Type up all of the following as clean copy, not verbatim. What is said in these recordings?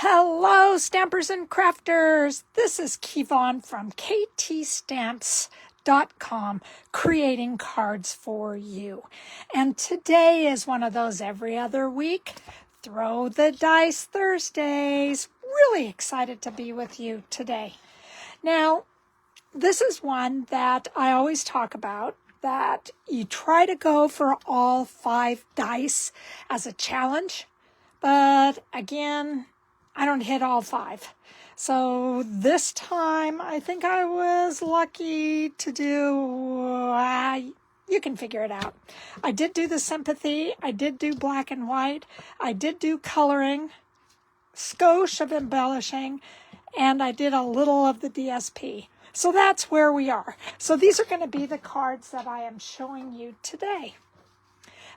Hello, stampers and crafters. This is Kevon from ktstamps.com, creating cards for you. And today is one of those every other week Throw the Dice Thursdays. Really excited to be with you today. Now, this is one that I always talk about, that you try to go for all 5 dice as a challenge. But again, I don't hit all 5. So this time, I think I was lucky to do, you can figure it out. I did do the sympathy. I did do black and white. I did do coloring, skosh of embellishing, and I did a little of the DSP. So that's where we are. So these are going to be the cards that I am showing you today.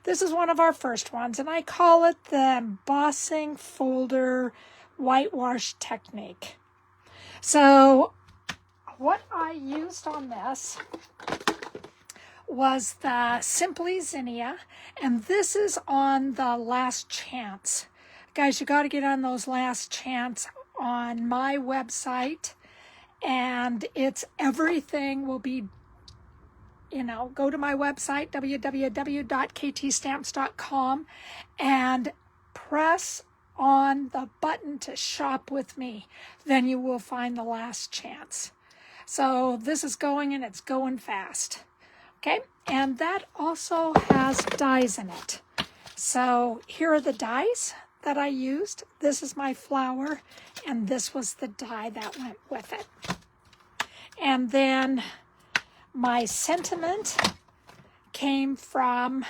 This is one of our first ones, and I call it the Embossing Folder Whitewash Technique. So what I used on this was the Simply Zinnia, and this is on the last chance. Guys, you got to get on those last chance on my website, and it's everything will be, go to my website, www.ktstamps.com, and press on the button to shop with me. Then you will find the last chance. So this is going, and it's going fast. Okay, and that also has dies in it. So here are the dies that I used. This is my flower, and this was the die that went with it. And then my sentiment came from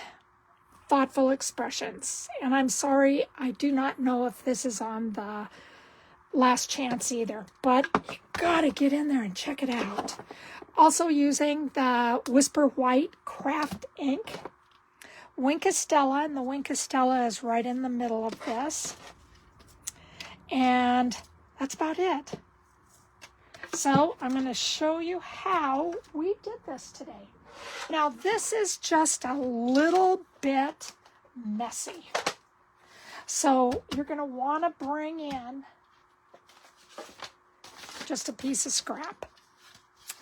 Thoughtful Expressions. And I'm sorry, I do not know if this is on the last chance either, but you gotta get in there and check it out. Also using the Whisper White Craft ink, Stella, and the Stella is right in the middle of this. And that's about it. So I'm going to show you how we did this today. Now this is just a little bit messy. So you're going to want to bring in just a piece of scrap.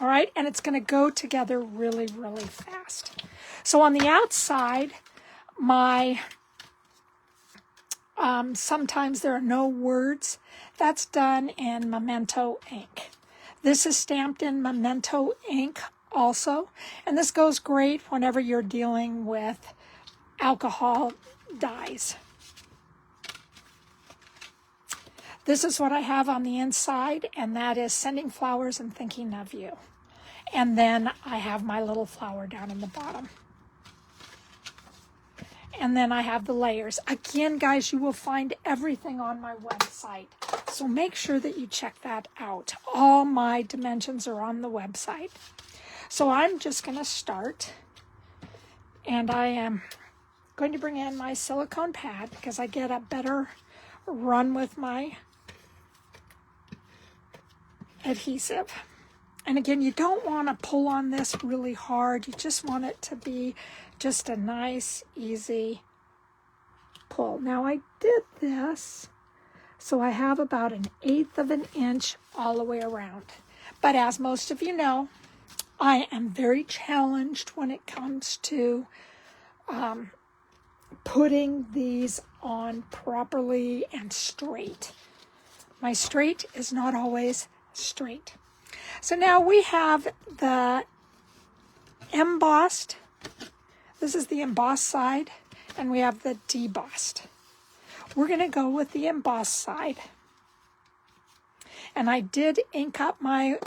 All right, and it's going to go together really, really fast. So on the outside, sometimes there are no words. That's done in Momento ink. This is stamped in Momento ink also, and this goes great whenever you're dealing with alcohol dyes. This is what I have on the inside, and that is Sending Flowers and Thinking of You. And then I have my little flower down in the bottom. And then I have the layers. Again, guys, you will find everything on my website. So make sure that you check that out. All my dimensions are on the website. So I'm just going to start. And I am going to bring in my silicone pad because I get a better run with my adhesive. And again, you don't want to pull on this really hard. You just want it to be just a nice, easy pull. Now I did this, so I have about 1/8 of an inch all the way around. But as most of you know, I am very challenged when it comes to putting these on properly and straight. My straight is not always straight. So now we have the embossed. This is the embossed side, and we have the debossed. We're going to go with the embossed side. And I did ink up my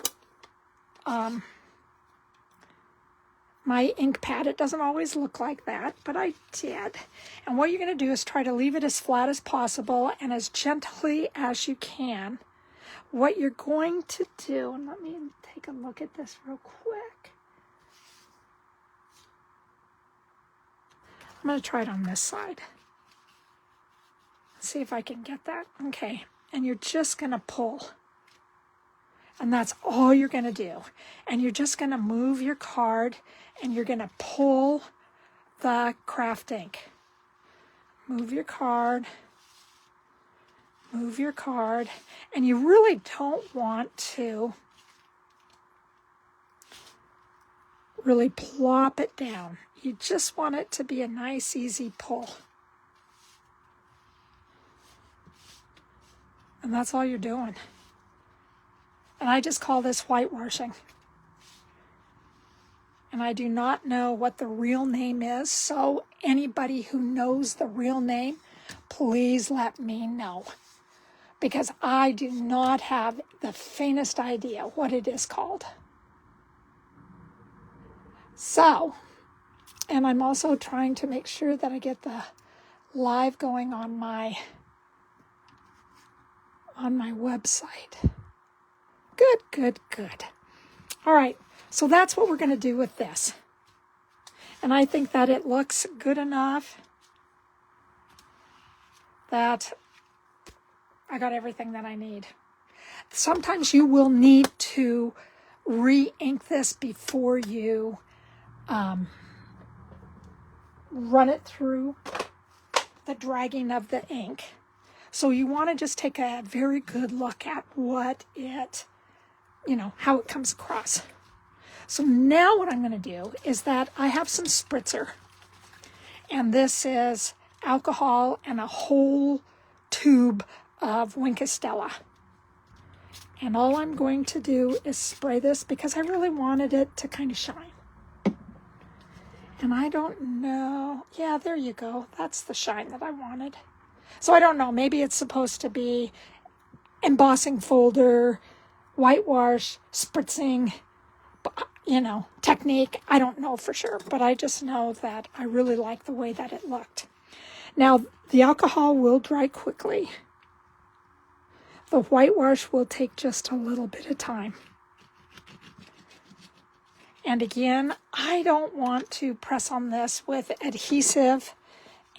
my ink pad. It doesn't always look like that, but I did. And what you're going to do is try to leave it as flat as possible and as gently as you can. What you're going to do, and let me take a look at this real quick. I'm going to try it on this side. See if I can get that. Okay, and you're just going to pull. And that's all you're going to do. And you're just going to move your card, and you're going to pull the craft ink. Move your card. move your card, and you really don't want to really plop it down. You just want it to be a nice, easy pull. And that's all you're doing. And I just call this whitewashing. And I do not know what the real name is, so anybody who knows the real name, please let me know. Because I do not have the faintest idea what it is called. So, and I'm also trying to make sure that I get the live going on my website. Good. All right, so that's what we're going to do with this. And I think that it looks good enough that I got everything that I need. Sometimes you will need to re-ink this before you run it through the dragging of the ink. So you want to just take a very good look at what it, how it comes across. So now what I'm going to do is that I have some spritzer. And this is alcohol and a whole tube of Stella. And all I'm going to do is spray this because I really wanted it to kind of shine. And I don't know. Yeah, there you go. That's the shine that I wanted. So I don't know. Maybe it's supposed to be embossing folder, whitewash, spritzing, technique. I don't know for sure, but I just know that I really like the way that it looked. Now, the alcohol will dry quickly. The whitewash will take just a little bit of time. And again, I don't want to press on this with adhesive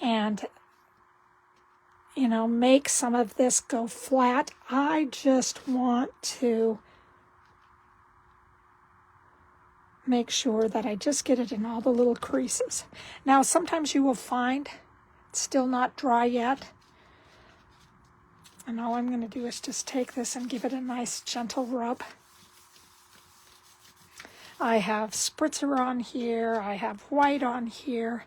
and, make some of this go flat. I just want to make sure that I just get it in all the little creases. Now, sometimes you will find it's still not dry yet. And all I'm going to do is just take this and give it a nice gentle rub. I have spritzer on here. I have white on here.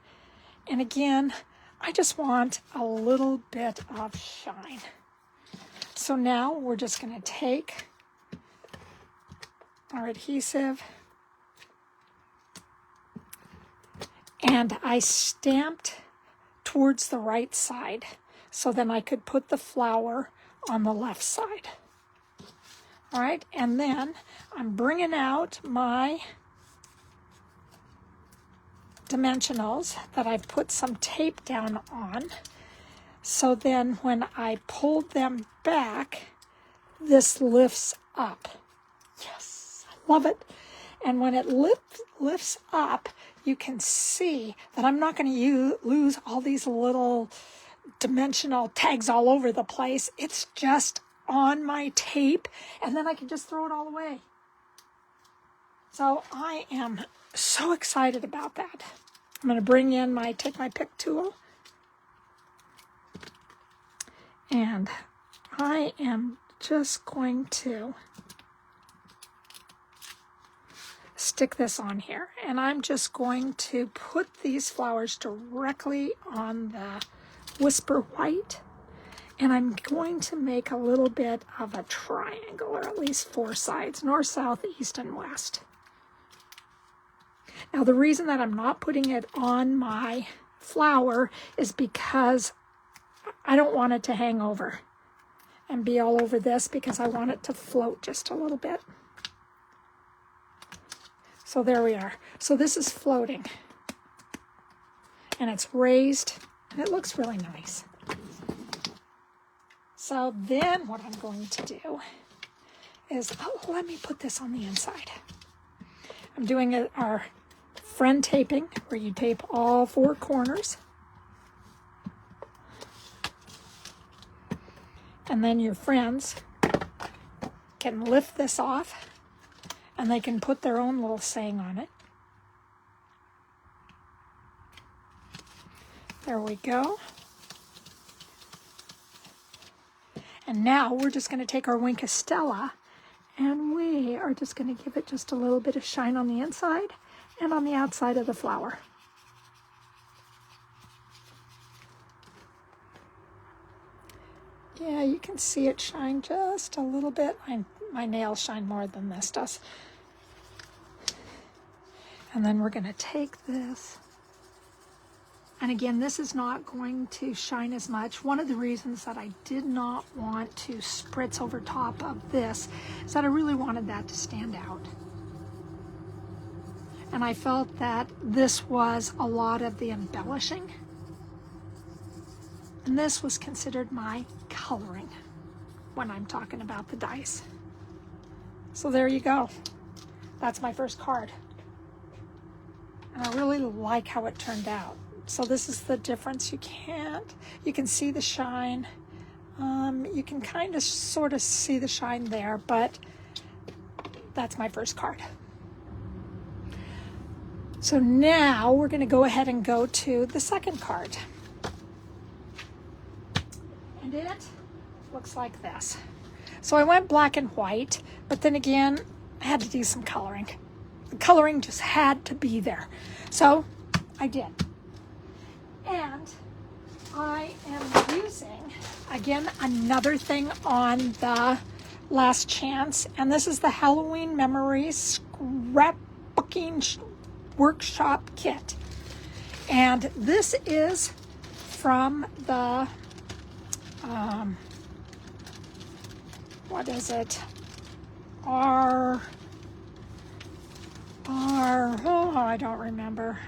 And again, I just want a little bit of shine. So now we're just going to take our adhesive. And I stamped towards the right side. So then I could put the flower on the left side. All right, and then I'm bringing out my dimensionals that I've put some tape down on. So then when I pulled them back, this lifts up. Yes, I love it. And when it lifts up, you can see that I'm not going to lose all these little dimensional tags all over the place. It's just on my tape, and then I can just throw it all away. So I am so excited about that. I'm going to bring in take my pick tool, and I am just going to stick this on here, and I'm just going to put these flowers directly on the Whisper White, and I'm going to make a little bit of a triangle, or at least 4 sides, north, south, east, and west. Now, the reason that I'm not putting it on my flower is because I don't want it to hang over and be all over this, because I want it to float just a little bit. So there we are. So this is floating, and it's raised, and it looks really nice. So then what I'm going to do is, let me put this on the inside. I'm doing our friend taping, where you tape all 4 corners. And then your friends can lift this off, and they can put their own little saying on it. There we go. And now we're just going to take our wink of Stella, and we are just going to give it just a little bit of shine on the inside and on the outside of the flower. Yeah, you can see it shine just a little bit. My nails shine more than this does. And then we're going to take this. And again, this is not going to shine as much. One of the reasons that I did not want to spritz over top of this is that I really wanted that to stand out. And I felt that this was a lot of the embellishing. And this was considered my coloring when I'm talking about the dice. So there you go. That's my first card. And I really like how it turned out. So this is the difference. You can see the shine. You can kind of sort of see the shine there, but that's my first card. So now we're going to go ahead and go to the second card. And it looks like this. So I went black and white, but then again, I had to do some coloring. The coloring just had to be there. So I did. And I am using, again, another thing on the last chance. And this is the Halloween Memories Scrapbooking Workshop Kit. And this is from the, what is it? Oh, I don't remember.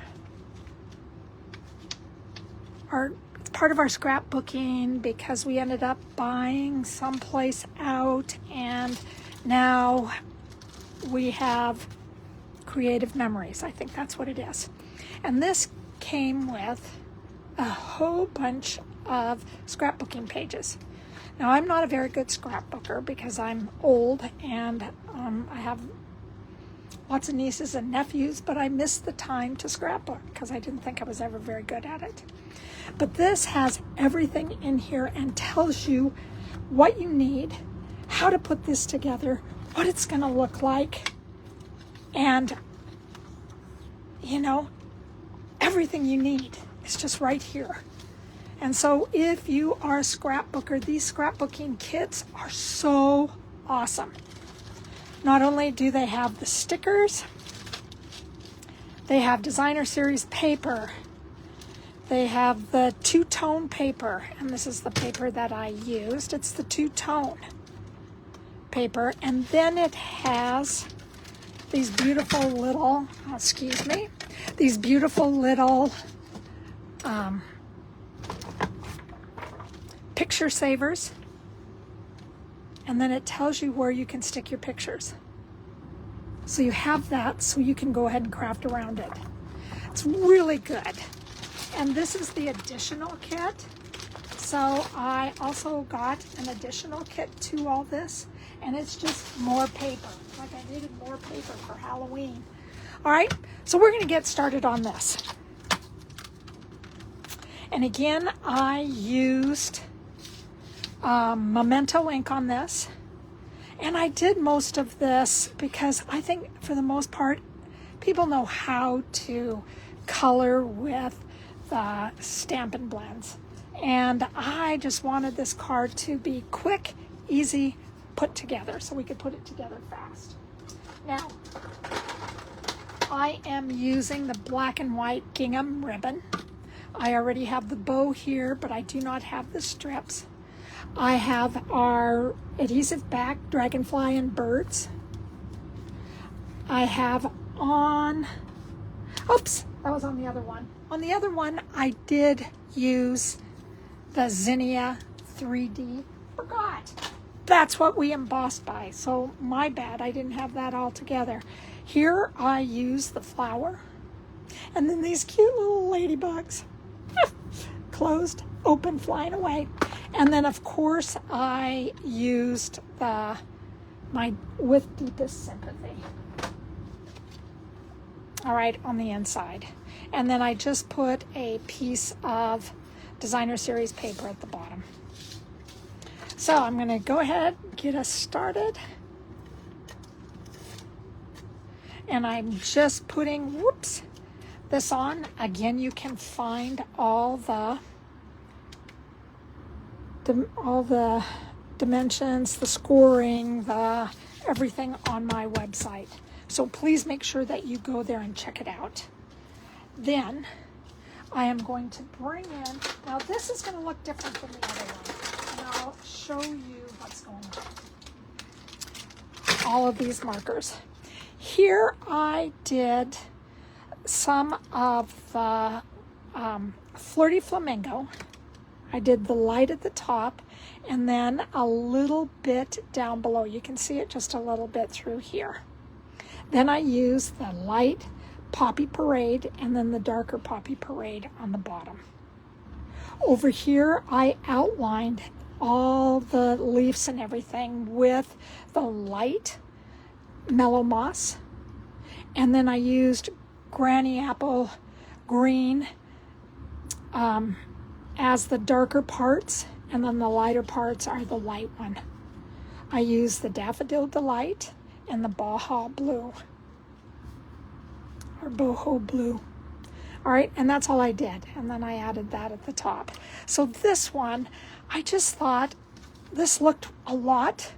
It's part of our scrapbooking because we ended up buying someplace out, and now we have Creative Memories. I think that's what it is. And this came with a whole bunch of scrapbooking pages. Now, I'm not a very good scrapbooker because I'm old and I have lots of nieces and nephews, but I missed the time to scrapbook because I didn't think I was ever very good at it. But this has everything in here and tells you what you need, how to put this together, what it's going to look like, and, you know, everything you need is just right here. And so if you are a scrapbooker, these scrapbooking kits are so awesome. Not only do they have the stickers, they have designer series paper. They have the two-tone paper, and this is the paper that I used. It's the two-tone paper, and then it has these beautiful little, these beautiful little picture savers, and then it tells you where you can stick your pictures. So you have that so you can go ahead and craft around it. It's really good. And this is the additional kit. So I also got an additional kit to all this, and it's just more paper. Like I needed more paper for Halloween. All right, so we're gonna get started on this. And again, I used Momento ink on this. And I did most of this because I think for the most part, people know how to color with the Stampin' blends. And I just wanted this card to be quick, easy, put together so we could put it together fast. Now, I am using the black and white gingham ribbon. I already have the bow here, but I do not have the strips. I have our Adhesive-Backed Dragonfly and birds. I have on, oops, that was on the other one. On the other one, I did use the Zinnia 3D. Forgot. That's what we embossed by. So my bad, I didn't have that all together. Here I use the flower. And then these cute little ladybugs. Closed, open, flying away. And then of course I used my With Deepest Sympathy. All right, on the inside. And then I just put a piece of designer series paper at the bottom. So I'm going to go ahead and get us started. And I'm just putting, whoops, this on. Again, you can find all the dimensions, the scoring, the everything on my website. So please make sure that you go there and check it out. Then I am going to bring in, now this is going to look different than the other one. And I'll show you what's going on. All of these markers. Here I did some of the Flirty Flamingo. I did the light at the top and then a little bit down below. You can see it just a little bit through here. Then I used the light Poppy Parade and then the darker Poppy Parade on the bottom. Over here I outlined all the leaves and everything with the light Mellow Moss, and then I used Granny Apple Green as the darker parts, and then the lighter parts are the light one. I used the Daffodil Delight and the Boho Blue, or Boho Blue. All right, and that's all I did, and then I added that at the top. So this one, I just thought this looked a lot,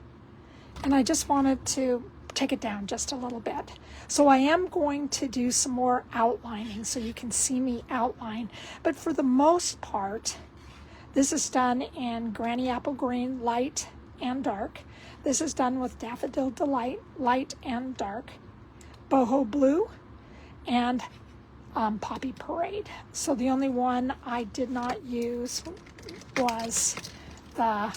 and I just wanted to take it down just a little bit. So I am going to do some more outlining so you can see me outline. But for the most part, this is done in Granny Apple Green, light and dark. This is done with Daffodil Delight, light and dark, Boho Blue, and Poppy Parade. So the only one I did not use was the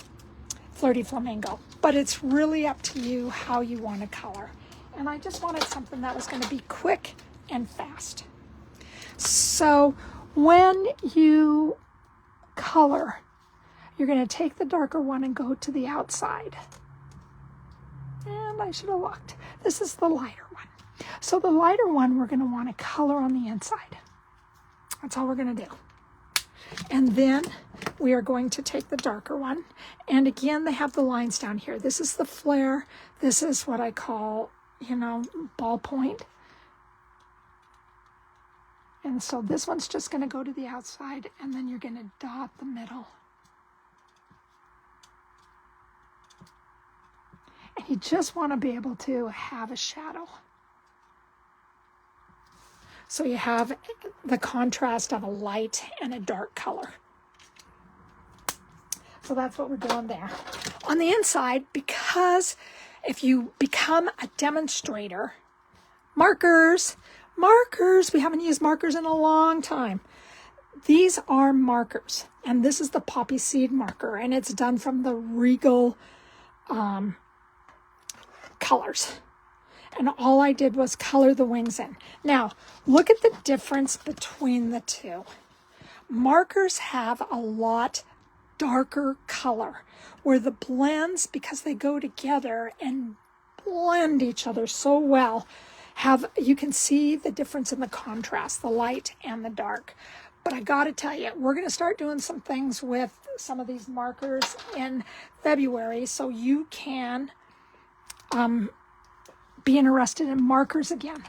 Flirty Flamingo. But it's really up to you how you want to color. And I just wanted something that was going to be quick and fast. So when you color, you're going to take the darker one and go to the outside. And I should have looked. This is the lighter one. So the lighter one we're going to want to color on the inside. That's all we're going to do. And then we are going to take the darker one. And again, they have the lines down here. This is the flare. This is what I call, ballpoint. And so this one's just going to go to the outside, and then you're going to dot the middle. And you just want to be able to have a shadow. So you have the contrast of a light and a dark color. So that's what we're doing there. On the inside, because if you become a demonstrator, markers, we haven't used markers in a long time. These are markers, and this is the poppy seed marker, and it's done from the Regal colors. And all I did was color the wings in. Now, look at the difference between the two. Markers have a lot darker color, where the blends, because they go together and blend each other so well, you can see the difference in the contrast, the light and the dark. But I gotta tell you, we're gonna start doing some things with some of these markers in February, so you can be interested in markers again.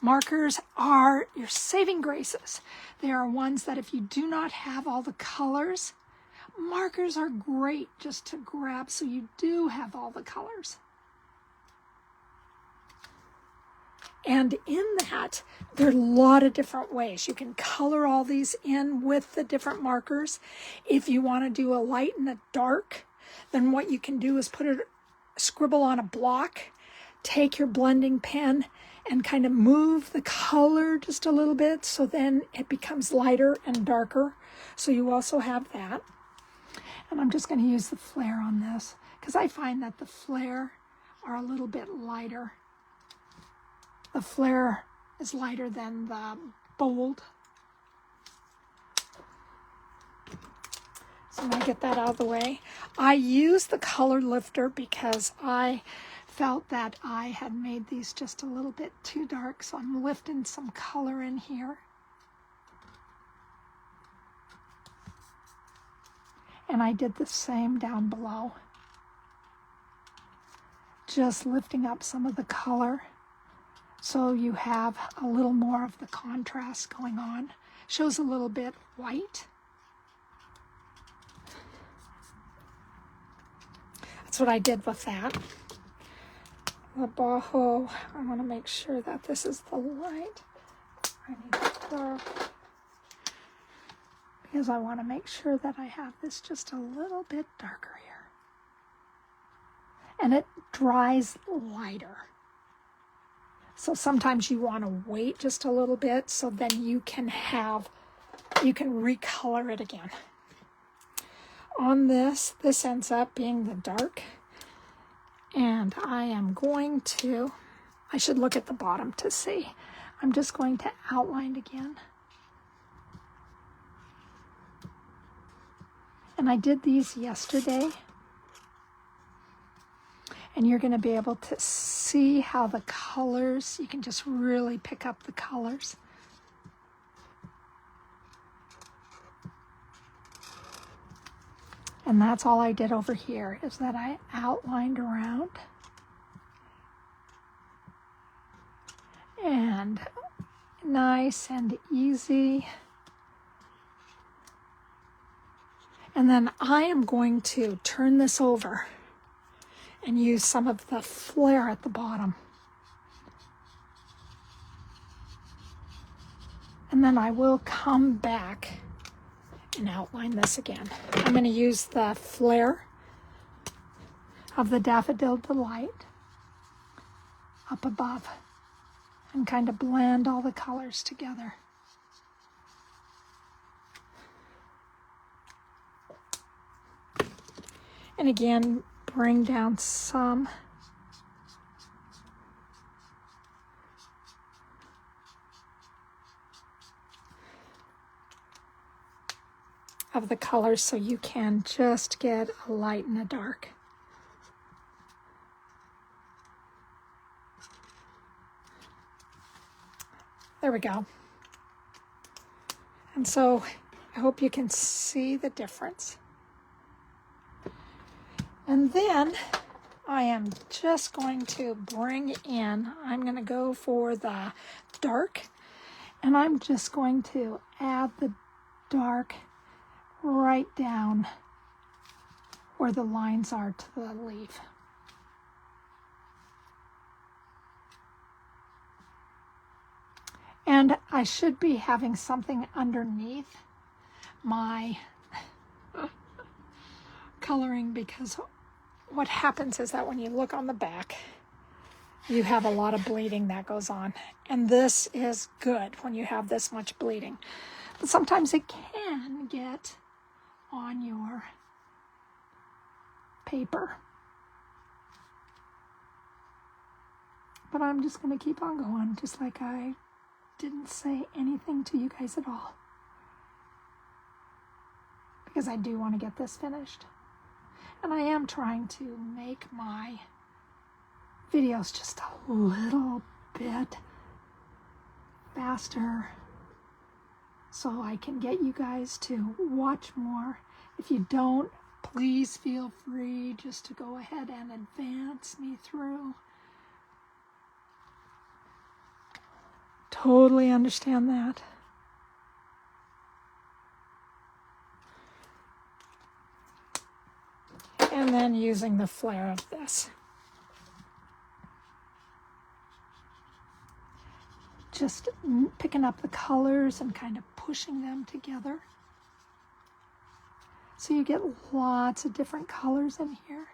Markers are your saving graces. They are ones that if you do not have all the colors, markers are great just to grab so you do have all the colors. And in that, there are a lot of different ways. You can color all these in with the different markers. If you want to do a light and a dark, then what you can do is scribble on a block, take your blending pen and kind of move the color just a little bit, so then it becomes lighter and darker. So you also have that. And I'm just going to use the flare on this because I find that the flare are a little bit lighter. The flare is lighter than the bold. So I'm going to get that out of the way. I use the color lifter because I felt that I had made these just a little bit too dark, so I'm lifting some color in here. And I did the same down below. Just lifting up some of the color so you have a little more of the contrast going on. Shows a little bit white. That's what I did with that. The Boho, I want to make sure that this is the light. I need the dark, because I want to make sure that I have this just a little bit darker here. And it dries lighter. So sometimes you want to wait just a little bit so then you can recolor it again. On this ends up being the dark. And I am going to, I should look at the bottom to see. I'm just going to outline again. And I did these yesterday. And you're going to be able to see how the colors, you can just really pick up the colors. And that's all I did over here, is that I outlined around. And nice and easy. And then I am going to turn this over and use some of the flare at the bottom. And then I will come back and outline this again. I'm going to use the flare of the Daffodil Delight up above and kind of blend all the colors together. And again, bring down some of the colors so you can just get a light and a dark. There we go. And so I hope you can see the difference. And then I am just going to bring in, I'm going to go for the dark, and I'm just going to add the dark right down where the lines are to the leaf. And I should be having something underneath my coloring, because what happens is that when you look on the back, you have a lot of bleeding that goes on. And this is good when you have this much bleeding. But sometimes it can get on your paper. But I'm just going to keep on going, just like I didn't say anything to you guys at all, because I do want to get this finished. And I am trying to make my videos just a little bit faster so I can get you guys to watch more. If you don't, please feel free just to go ahead and advance me through. Totally understand that. And then using the flare of this. Just picking up the colors and kind of pushing them together. So you get lots of different colors in here.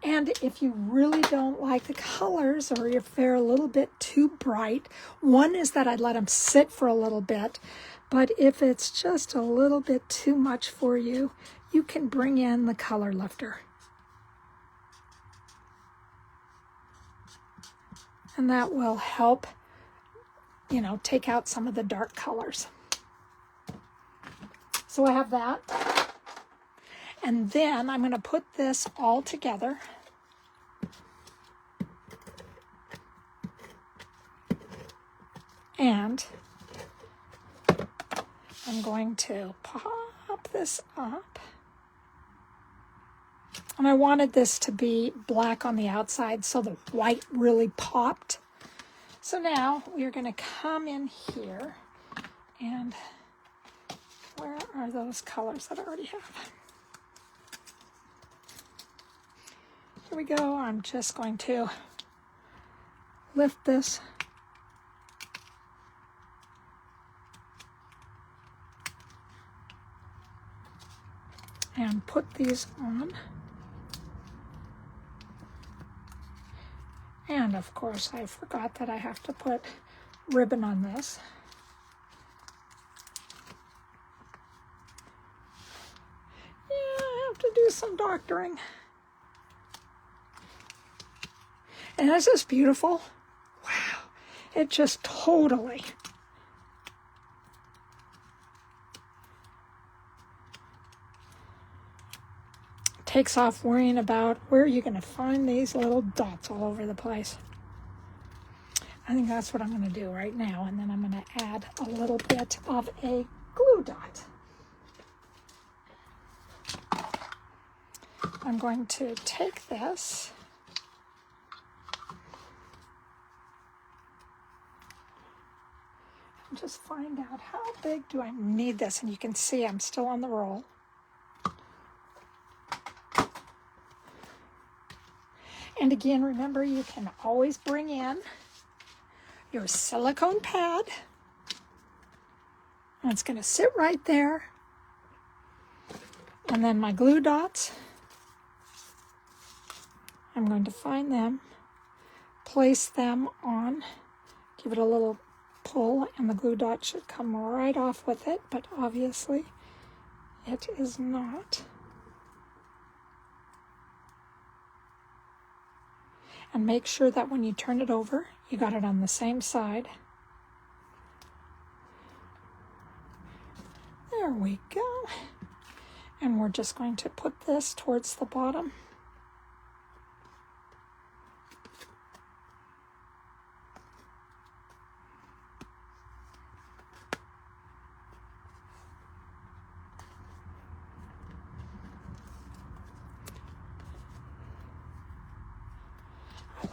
And if you really don't like the colors, or if they're a little bit too bright, one is that I'd let them sit for a little bit. But if it's just a little bit too much for you, you can bring in the color lifter. And that will help, you know, take out some of the dark colors. So I have that. And then I'm going to put this all together. And I'm going to pop this up. And I wanted this to be black on the outside so the white really popped. So now we're going to come in here, and where are those colors that I already have? Here we go. I'm just going to lift this and put these on. And of course, I forgot that I have to put ribbon on this. Yeah, I have to do some doctoring. And this is beautiful. Wow, it just totally takes off worrying about where you're going to find these little dots all over the place. I think that's what I'm going to do right now, and then I'm going to add a little bit of a glue dot. I'm going to take this and just find out how big do I need this, and you can see I'm still on the roll. And again, remember, you can always bring in your silicone pad. And it's going to sit right there. And then my glue dots, I'm going to find them, place them on, give it a little pull, and the glue dot should come right off with it, but obviously it is not. And make sure that when you turn it over, you got it on the same side. There we go. And we're just going to put this towards the bottom.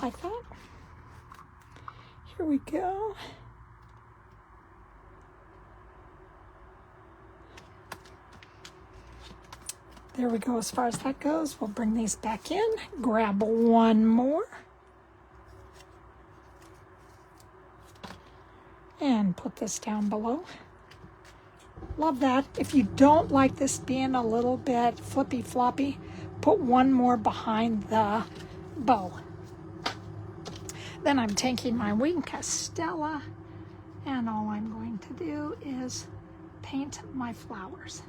Like that. Here we go. There we go as far as that goes. We'll bring these back in, grab one more, and put this down below. Love that. If you don't like this being a little bit flippy floppy, put one more behind the bow. Then I'm taking my wing Stella, and all I'm going to do is paint my flowers.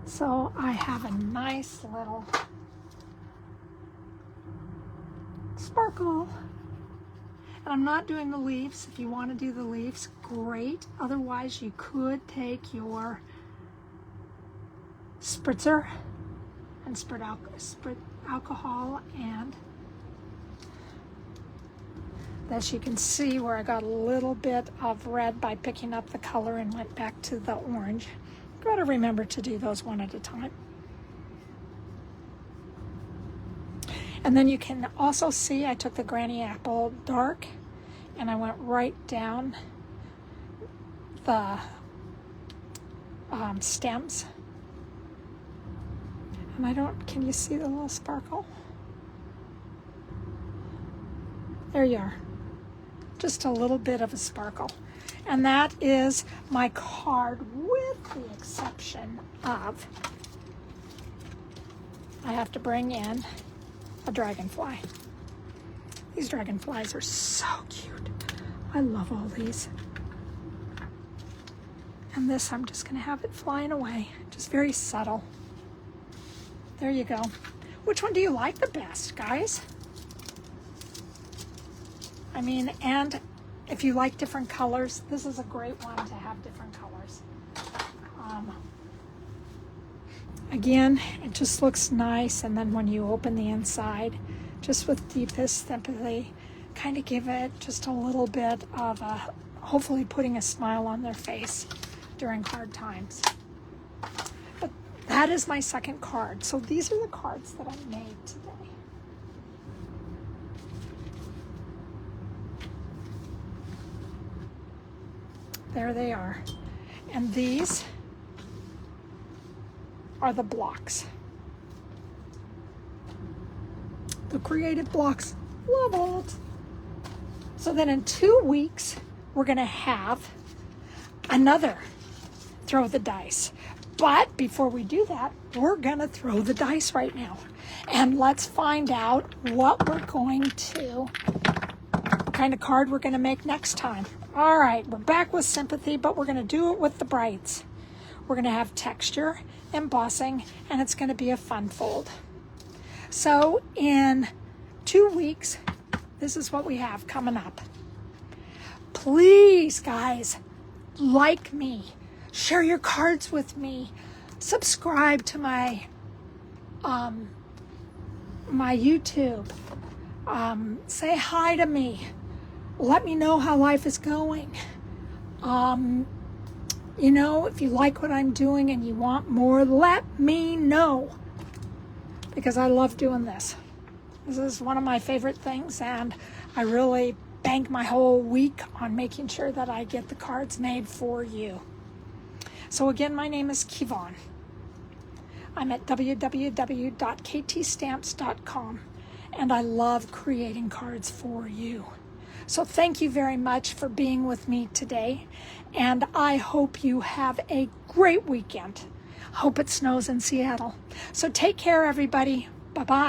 So I have a nice little sparkle. And I'm not doing the leaves. If you want to do the leaves, great. Otherwise, you could take your spritzer and spritz alcohol, and as you can see where I got a little bit of red by picking up the color and went back to the orange. Got to remember to do those one at a time. And then you can also see I took the Granny Apple Dark and I went right down the stems. And can you see the little sparkle? There you are. Just a little bit of a sparkle. And that is my card, with the exception of I have to bring in a dragonfly. These dragonflies are so cute. I love all these. And this, I'm just going to have it flying away. Just very subtle. There you go. Which one do you like the best, guys? I mean, and if you like different colors, this is a great one to have different colors. Again, it just looks nice, and then when you open the inside, just with deepest sympathy, kind of give it just a little bit of a, hopefully putting a smile on their face during hard times. But that is my second card. So these are the cards that I made today. There they are. And these are the blocks. The creative blocks. Love it. So then in 2 weeks, we're going to have another throw the dice. But before we do that, we're going to throw the dice right now. And let's find out what we're going to, what kind of card we're going to make next time. All right, we're back with sympathy, but we're going to do it with the brights. We're going to have texture, embossing, and it's going to be a fun fold. So in 2 weeks, this is what we have coming up. Please, guys, like me, share your cards with me, subscribe to my my YouTube, say hi to me, let me know how life is going. You know, if you like what I'm doing and you want more, let me know, because I love doing this. This is one of my favorite things, and I really bank my whole week on making sure that I get the cards made for you. So again, my name is Kevon. I'm at www.ktstamps.com, and I love creating cards for you. So thank you very much for being with me today, and I hope you have a great weekend. Hope it snows in Seattle. So take care, everybody. Bye-bye.